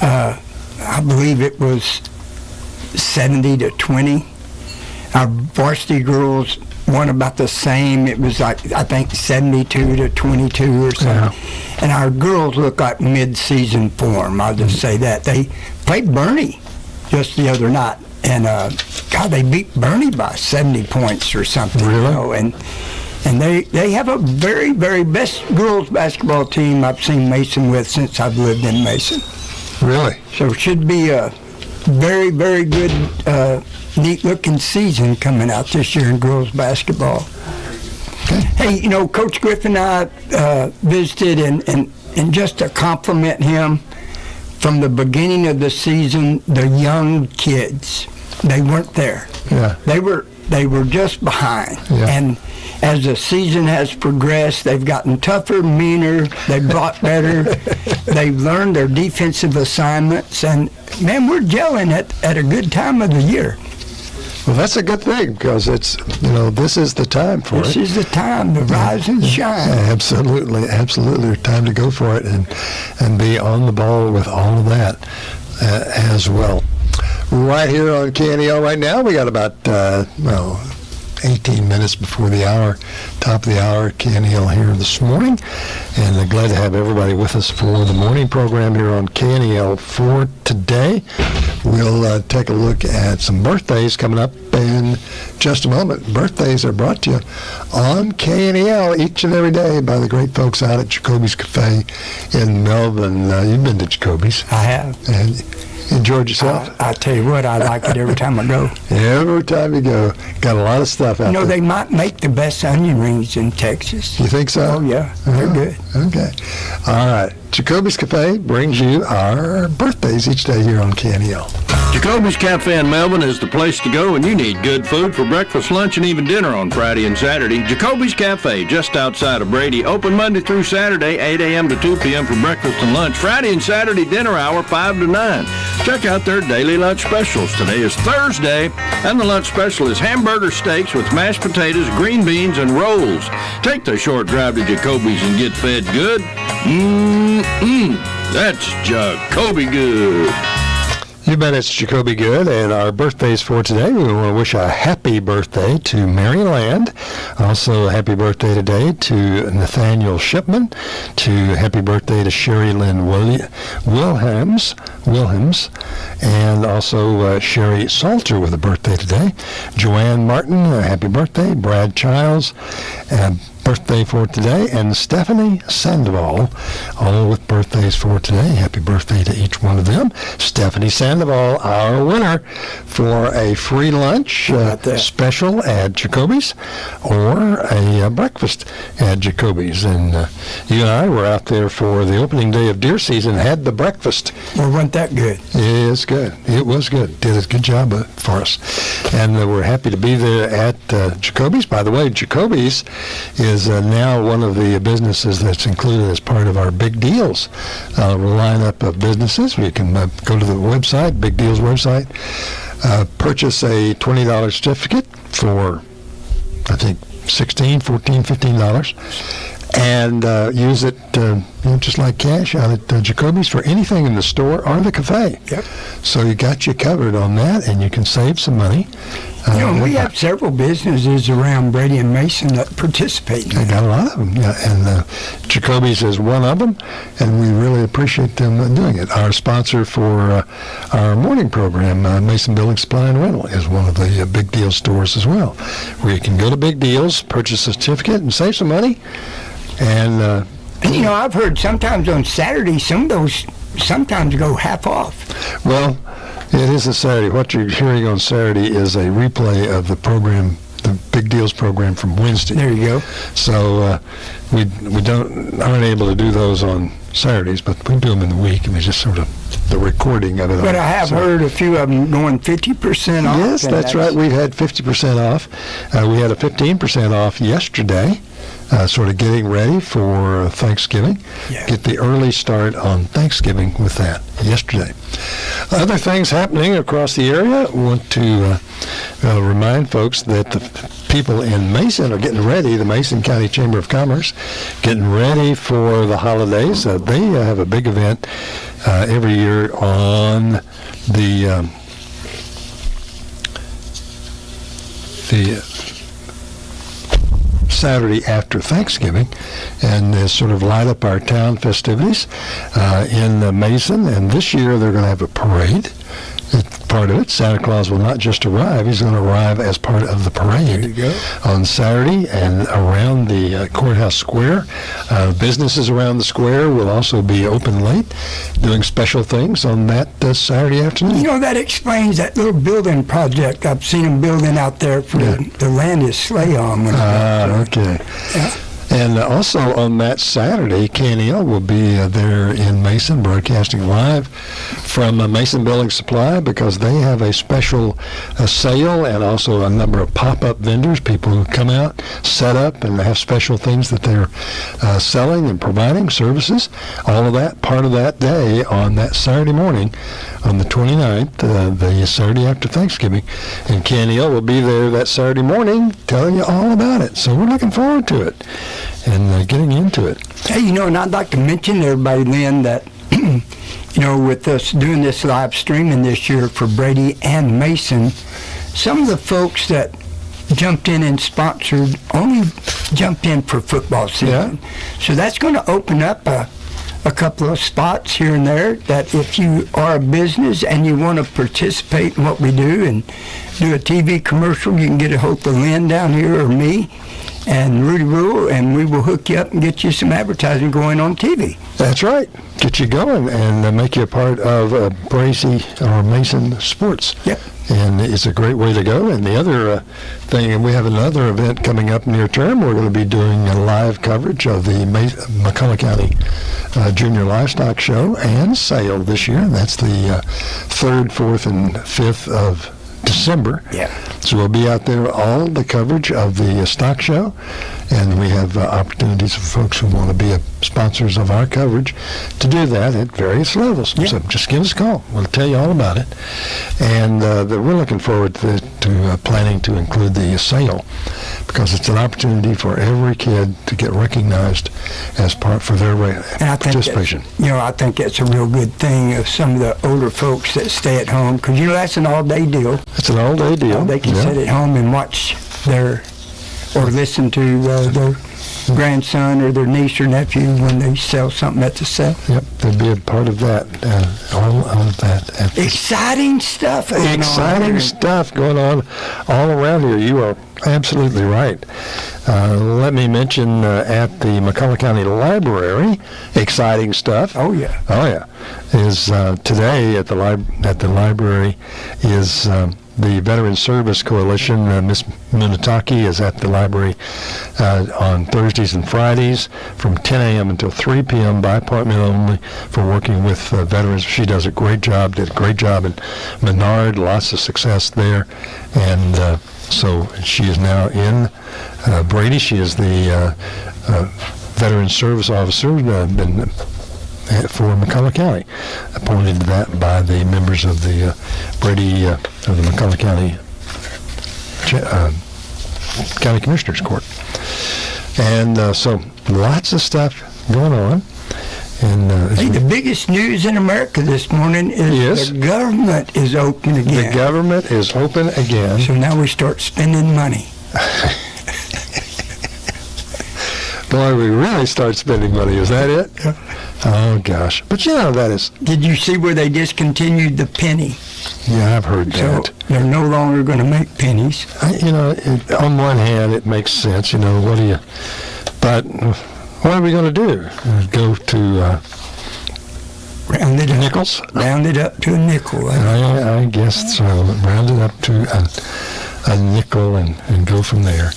I believe it was 70-20. Our varsity girls won about the same. It was like, I think, 72-22 or something. Yeah. And our girls look like mid-season form. I'll just say that. They played Bernie just the other night. And, God, they beat Bernie by 70 points or something. Really? And they have a very, very best girls basketball team I've seen Mason with since I've lived in Mason. Really? So it should be a very, very good, neat-looking season coming out this year in girls basketball. Hey, Coach Griffin and I visited, and just to compliment him, from the beginning of the season, the young kids, they weren't there. Yeah. They were just behind. Yeah. And as the season has progressed, they've gotten tougher, meaner, they've brought better, they've learned their defensive assignments, and, man, we're gelling at a good time of the year. Well, that's a good thing, because it's, this is the time for it. This is the time to rise and shine. Absolutely. Time to go for it and be on the ball with all of that as well. Right here on KNEL right now, we got about, 18 minutes before the hour, top of the hour at KNEL here this morning. And I'm glad to have everybody with us for the morning program here on KNEL for today. We'll take a look at some birthdays coming up in just a moment. Birthdays are brought to you on KNEL each and every day by the great folks out at Jacoby's Cafe in Melbourne. You've been to Jacoby's. I have. And enjoyed yourself? I tell you what, I like it every time I go. Every time you go. Got a lot of stuff out there. They might make the best onion rings in Texas. You think so? Oh, yeah. They're good. Okay. All right. Jacoby's Cafe brings you our birthdays each day here on KNEL. Jacoby's Cafe in Melbourne is the place to go when you need good food for breakfast, lunch, and even dinner on Friday and Saturday. Jacoby's Cafe, just outside of Brady, open Monday through Saturday, 8 a.m. to 2 p.m. for breakfast and lunch. Friday and Saturday dinner hour, 5 to 9. Check out their daily lunch specials. Today is Thursday, and the lunch special is hamburger steaks with mashed potatoes, green beans, and rolls. Take the short drive to Jacoby's and get fed good. That's Jacoby good. You bet it's Jacoby Good, and our birthdays for today. We want to wish a happy birthday to Mary Land. Also, a happy birthday today to Nathaniel Shipman. To happy birthday to Sherry Lynn Wilhelms, and also Sherry Salter with a birthday today. Joanne Martin, happy birthday. Brad Childs, birthday for today, and Stephanie Sandoval, all with birthdays for today. Happy birthday to each one of them. Stephanie Sandoval, our winner for a free lunch special at Jacoby's or a breakfast at Jacoby's. And you and I were out there for the opening day of deer season, had the breakfast. Well, wasn't that good? It's good. It was good. Did a good job for us. And we're happy to be there at Jacoby's. By the way, Jacoby's is now one of the businesses that's included as part of our Big Deals lineup of businesses. We can go to the website, Big Deals website, purchase a $20 certificate for, I think, $16, $14, $15, and use it just like cash out at Jacoby's for anything in the store or the cafe. Yep. So you got you covered on that, and you can save some money. We have several businesses around Brady and Mason that participate in that. They got a lot of them, and Jacoby's is one of them, and we really appreciate them doing it. Our sponsor for our morning program, Mason Building Supply and Rental, is one of the Big Deal stores as well, where you can go to Big Deals, purchase a certificate, and save some money. And I've heard sometimes on Saturday, some of those sometimes go half off. Well, it is a Saturday. What you're hearing on Saturday is a replay of the program, the Big Deals program from Wednesday. There you go. So we aren't able to do those on Saturdays, but we do them in the week, and we just sort of the recording of it. But I have heard a few of them going 50% off. Yes, that's right. We've had 50% off. We had a 15% off yesterday. Sort of getting ready for Thanksgiving. Yeah. Get the early start on Thanksgiving with that yesterday. Other things happening across the area. I want to remind folks that the people in Mason are getting ready, the Mason County Chamber of Commerce, getting ready for the holidays. They have a big event every year on the Saturday after Thanksgiving, and sort of light up our town festivities in Mason. And this year they're going to have a parade. part of it. Santa Claus will not just arrive, he's going to arrive as part of the parade on Saturday and around the courthouse square. Businesses around the square will also be open late, doing special things on that Saturday afternoon. You know, that explains that little building project I've seen them building out there for the Landis sleigh on. Okay. Yeah. And also on that Saturday, KNEL will be there in Mason, broadcasting live from Mason Building Supply, because they have a special sale and also a number of pop-up vendors, people who come out, set up, and have special things that they're selling and providing services. All of that part of that day on that Saturday morning on the 29th, the Saturday after Thanksgiving. And KNEL will be there that Saturday morning telling you all about it. So we're looking forward to it and getting into it. Hey, you know, and I'd like to mention to everybody, Lynn, that, you know, with us doing this live streaming this year for Brady and Mason, some of the folks that jumped in and sponsored only jumped in for football season. Yeah. So that's going to open up a couple of spots here and there, that if you are a business and you want to participate in what we do and do a TV commercial, you can get a hold of Lynn down here or me and Rudy Rule, and we will hook you up and get you some advertising going on TV. That's right. Get you going and make you a part of Bracey or Mason Sports. Yep. And it's a great way to go. And the other thing, and we have another event coming up near term, we're going to be doing a live coverage of the McCullough County Junior Livestock Show and Sale this year. That's the 3rd, 4th, and 5th of December. Yeah. So we'll be out there, all the coverage of the stock show, and we have opportunities for folks who want to be sponsors of our coverage to do that at various levels. Yeah. So just give us a call. We'll tell you all about it. And we're looking forward to planning to include the sale, because it's an opportunity for every kid to get recognized as part for their participation. I think that's a real good thing of some of the older folks that stay at home, because, you know, that's an all-day deal. It's an all-day deal. They can sit at home and watch or listen to their grandson or their niece or nephew when they sell something at the sale. Yep, they'll be a part of that, all of that. Exciting stuff. Exciting stuff going on all around here. You are absolutely right. Let me mention at the McCullough County Library, exciting stuff. Oh yeah. Is today at the library is the Veteran Service Coalition. Ms. Munataki is at the library on Thursdays and Fridays from 10 a.m. until 3 p.m. by appointment only for working with veterans. She does a great job, did a great job in Menard, lots of success there. And so she is now in Brady. She is the Veteran Service Officer, been for McCullough County, appointed to that by the members of the Brady of the McCullough County County Commissioners Court. And so lots of stuff going on. And the biggest news in America this morning is the government is open again. The government is open again. So now we start spending money. Boy, we really start spending money. Is that it? Yeah. Oh, gosh. But you know, that is... Did you see where they discontinued the penny? Yeah, I've heard that. So they're no longer going to make pennies. On one hand, it makes sense. But what are we going to do? Go to... round it nickels? Round it up to a nickel. I guess so. Round it up to a nickel and go from there.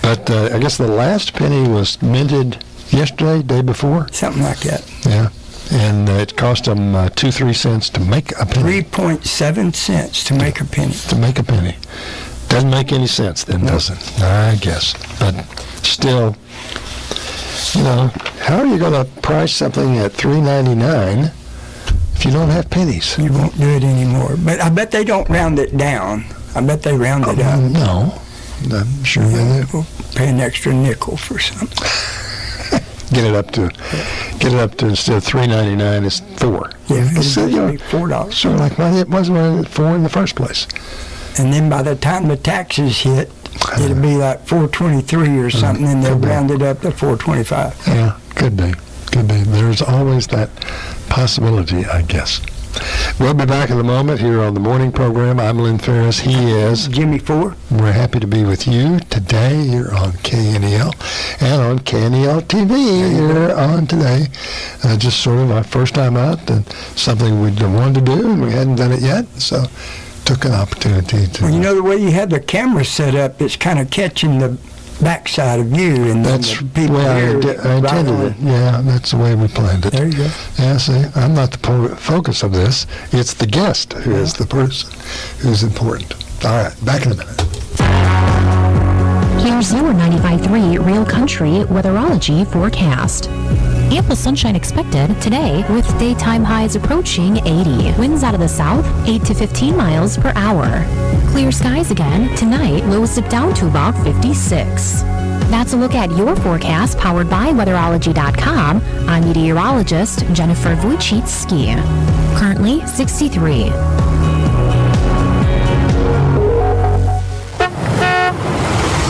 But I guess the last penny was minted yesterday, day before. Something like that. Yeah. And it cost them 2-3 cents to make a penny. 3.7 cents to make a penny. To make a penny. Doesn't make any sense then, does it? I guess. But still, how are you going to price something at $3.99 if you don't have pennies? You won't do it anymore. But I bet they don't round it down. I bet they round it up. No. I'm sure they do. We'll pay an extra nickel for something. Get it up to instead of $3.99, it's $4. Yeah, it's $4. Sort of like money it was when it was $4 in the first place. And then by the time the taxes hit, it'll be like $4.23 or something, and they'll round it up to $4.25. Yeah, could be. There's always that possibility, I guess. We'll be back in a moment here on the morning program. I'm Lynn Ferris. He is Jimmy Ford. We're happy to be with you today here on KNEL and on KNEL TV here on today. Just sort of our first time out, and something we'd wanted to do, and we hadn't done it yet, so took an opportunity to. Well, you know, the way you had the camera set up, it's kind of catching the backside of you, and that's the people here. I intended it. Yeah, that's the way we planned it. There you go. Yeah, see, I'm not the focus of this. It's the guest who is the person who's important. All right, back in a minute. Here's your 95.3 Real Country weatherology forecast. Ample sunshine expected today with daytime highs approaching 80. Winds out of the south, 8 to 15 miles per hour. Clear skies again. Tonight, lows dip down to about 56. That's a look at your forecast powered by weatherology.com. I'm meteorologist Jennifer Wojcicki. Currently 63.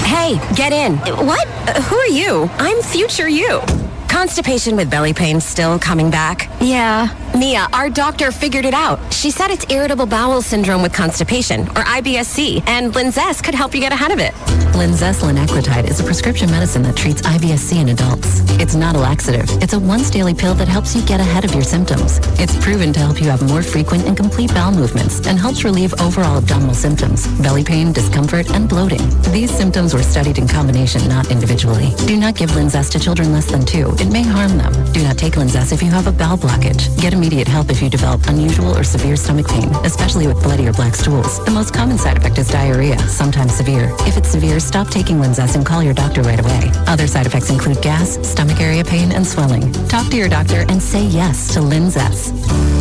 Hey, get in. What? Who are you? I'm future you. Constipation with belly pain still coming back? Yeah. Mia, our doctor figured it out. She said it's irritable bowel syndrome with constipation, or IBS-C, and Linzess could help you get ahead of it. Linzess linaclotide is a prescription medicine that treats IBS-C in adults. It's not a laxative. It's a once-daily pill that helps you get ahead of your symptoms. It's proven to help you have more frequent and complete bowel movements and helps relieve overall abdominal symptoms, belly pain, discomfort, and bloating. These symptoms were studied in combination, not individually. Do not give Linzess to children less than 2. It may harm them. Do not take Linzess if you have a bowel blockage. Get immediate help if you develop unusual or severe stomach pain, especially with bloody or black stools. The most common side effect is diarrhea, sometimes severe. If it's severe, stop taking Linzess and call your doctor right away. Other side effects include gas, stomach area pain, and swelling. Talk to your doctor and say yes to Linzess.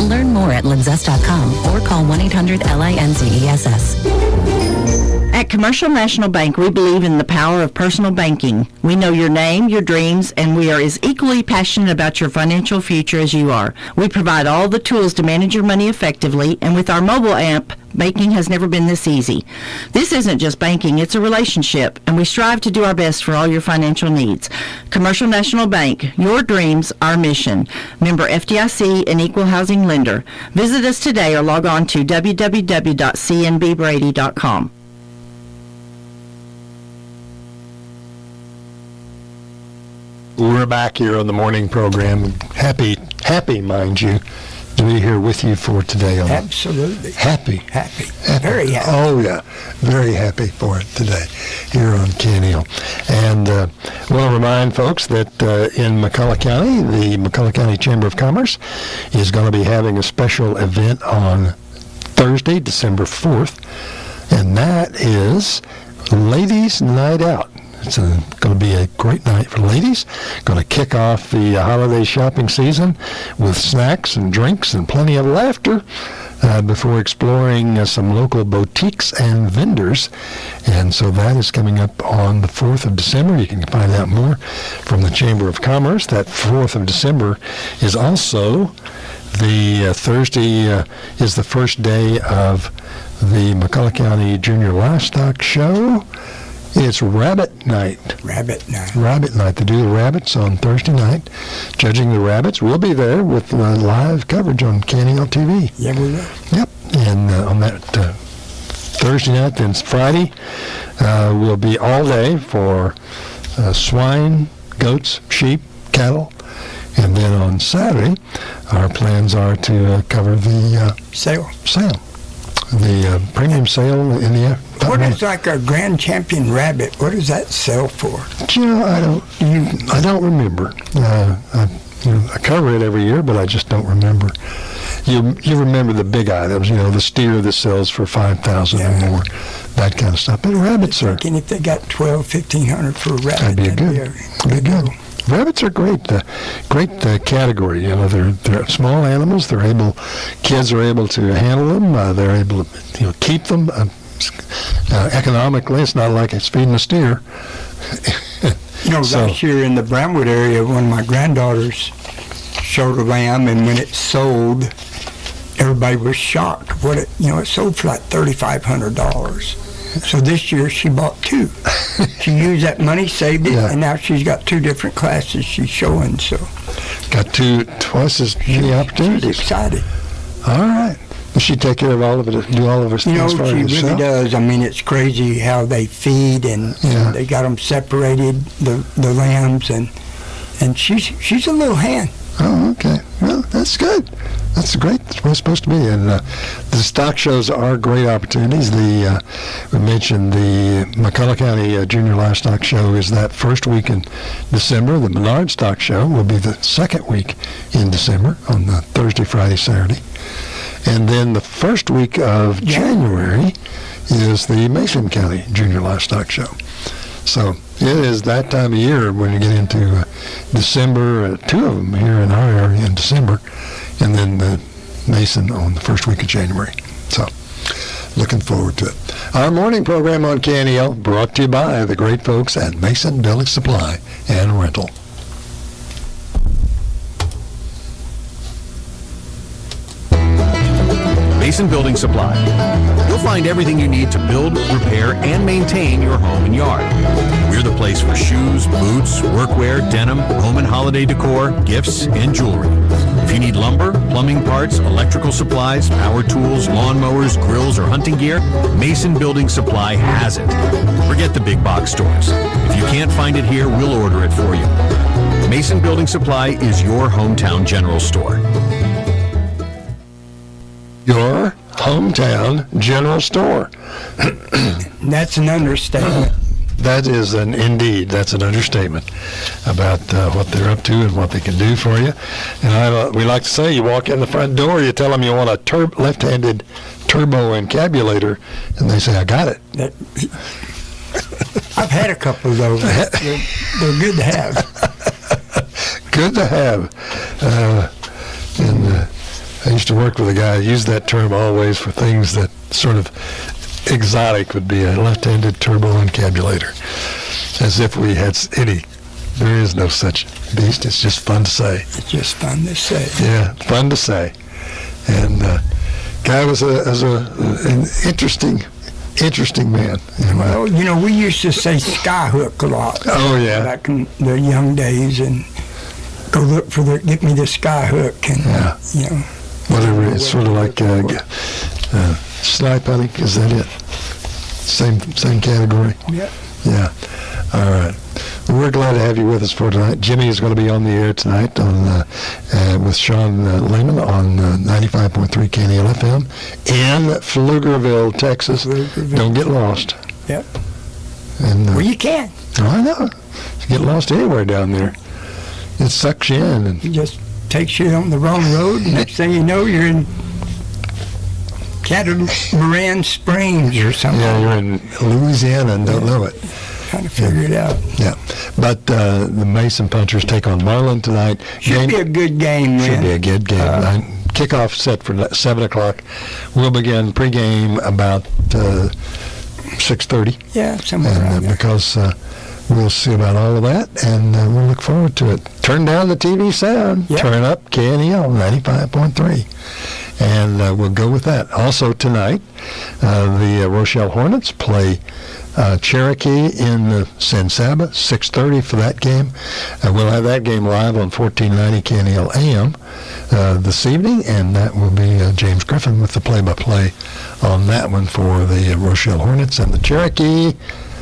Learn more at linzess.com or call 1-800-LINZESS. At Commercial National Bank, we believe in the power of personal banking. We know your name, your dreams, and we are as equally passionate about your financial future as you are. We provide all the tools to manage your money effectively, and with our mobile app, banking has never been this easy. This isn't just banking, it's a relationship, and we strive to do our best for all your financial needs. Commercial National Bank, your dreams, our mission. Member FDIC and equal housing lender. Visit us today or log on to www.cnbbrady.com. We're back here on the morning program. Happy, mind you, to be here with you for today. Absolutely. Happy. Very happy. Oh, yeah. Very happy for it today here on KNEL. And I want to remind folks that in McCullough County, the McCullough County Chamber of Commerce is going to be having a special event on Thursday, December 4th, and that is Ladies' Night Out. It's going to be a great night for ladies. Going to kick off the holiday shopping season with snacks and drinks and plenty of laughter before exploring some local boutiques and vendors. And so that is coming up on the 4th of December. You can find out more from the Chamber of Commerce. That 4th of December is also the Thursday is the first day of the McCullough County Junior Livestock Show. It's Rabbit Night. Rabbit Night. They do the rabbits on Thursday night. Judging the rabbits, we'll be there with live coverage on KNEL TV. Yeah, we will. Yep. And on that Thursday night, then Friday, will be all day for swine, goats, sheep, cattle. And then on Saturday, our plans are to cover the sale. The premium sale in the what is like a grand champion rabbit? What does that sell for? You know, I don't remember. I cover it every year, but I just don't remember. You remember the big items, the steer that sells for $5,000 or more, that kind of stuff. But rabbits are. And if they got $1,200-1,500 for a rabbit, that'd be good. Rabbits are great category. They're small animals. Kids are able to handle them. They're able to keep them economically. It's not like it's feeding a steer. Last year in the Brownwood area, one of my granddaughters showed a lamb, and when it sold, everybody was shocked. It sold for like $3,500. So this year she bought 2. She used that money, saved it, and now she's got 2 different classes she's showing. So got twice as many opportunities. She's excited. All right. Does she take care of all of it? Do all of her You know, things for she herself? really does. I mean, it's crazy how they feed, and they got them separated, the lambs, and she's a little hand. Oh, okay. Well, that's good. That's great. That's what it's supposed to be. And the stock shows are great opportunities. We mentioned the McCullough County Junior Livestock Show is that first week in December. The Menard Stock Show will be the second week in December on the Thursday, Friday, Saturday. And then the first week of January is the Mason County Junior Livestock Show. So it is that time of year when you get into December, two of them here in our area in December, and then the Mason on the first week of January. So looking forward to it. Our morning program on KNEL brought to you by the great folks at Mason Building Supply and Rental. Mason Building Supply. You'll find everything you need to build, repair, and maintain your home and yard. We're the place for shoes, boots, workwear, denim, home and holiday decor, gifts, and jewelry. If you need lumber, plumbing parts, electrical supplies, power tools, lawnmowers, grills, or hunting gear, Mason Building Supply has it. Forget the big box stores. If you can't find it here, we'll order it for you. Mason Building Supply is your hometown general store. Your hometown general store. That's an understatement. That is indeed, that's an understatement about what they're up to and what they can do for you. And we like to say, you walk in the front door, you tell them you want a left-handed turbo encabulator, and they say, I got it. I've had a couple of those. They're good to have. Good to have. I used to work with a guy who used that term always for things that sort of exotic would be a left-handed turbo encabulator. As if we had any. There is no such beast. It's just fun to say. It's just fun to say. Yeah, fun to say. And guy was an interesting man. Well, you know, we used to say skyhook a lot. Oh, yeah. Back in the young days, and go look for get me the skyhook, and you know. Whatever, it's sort of like snipe hunting, is that it? Same category? Yeah. All right. Well, we're glad to have you with us for tonight. Jimmy is going to be on the air tonight with Sean Lehman on 95.3 KNEL FM in Pflugerville, Texas. Don't get lost. Yep. And, well, you can. I know. You get lost anywhere down there. It sucks you in. And it just takes you on the wrong road, and next thing you know, you're in Catamaran Springs or something. Yeah, you're in Louisiana and don't know it. Kind of figure it out. Yeah. But the Mason Punchers take on Marlin tonight. Should be a good game, man. Should be a good game. Kickoff set for 7 o'clock. We'll begin pregame about 6:30. Yeah, somewhere around there. Because we'll see about all of that, and we'll look forward to it. Turn down the TV sound. Yep. Turn up KNEL 95.3. And we'll go with that. Also tonight, the Rochelle Hornets play Cherokee in San Saba, 6:30 for that game. We'll have that game live on 1490 KNEL AM this evening, and that will be James Griffin with the play-by-play on that one for the Rochelle Hornets and the Cherokee.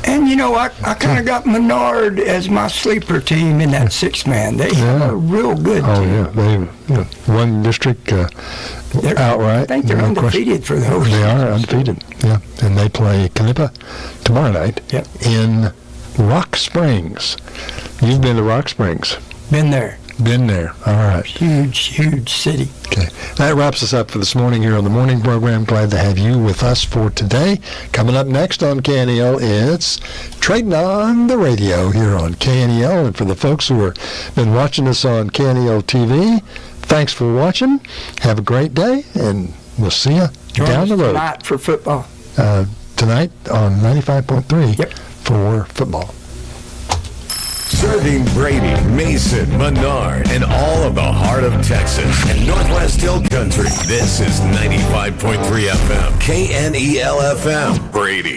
And, you know, I kind of got Menard as my sleeper team in that six-man. They have a real good team. Oh, yeah. They won district outright. I think they're undefeated for the whole season. They are so. undefeated, yeah. And they play Canepa tomorrow night in Rock Springs. You've been to Rock Springs. Been there. Been there. All right. Huge city. Okay. That wraps us up for this morning here on the morning program. Glad to have you with us for today. Coming up next on KNEL, it's Trading on the Radio here on KNEL. And for the folks who have been watching us on KNEL TV, thanks for watching. Have a great day, and we'll see you down the road. Tonight for football. Tonight on 95.3 for football. Serving Brady, Mason, Menard, and all of the heart of Texas and Northwest Hill Country. This is 95.3 FM, KNEL FM, Brady.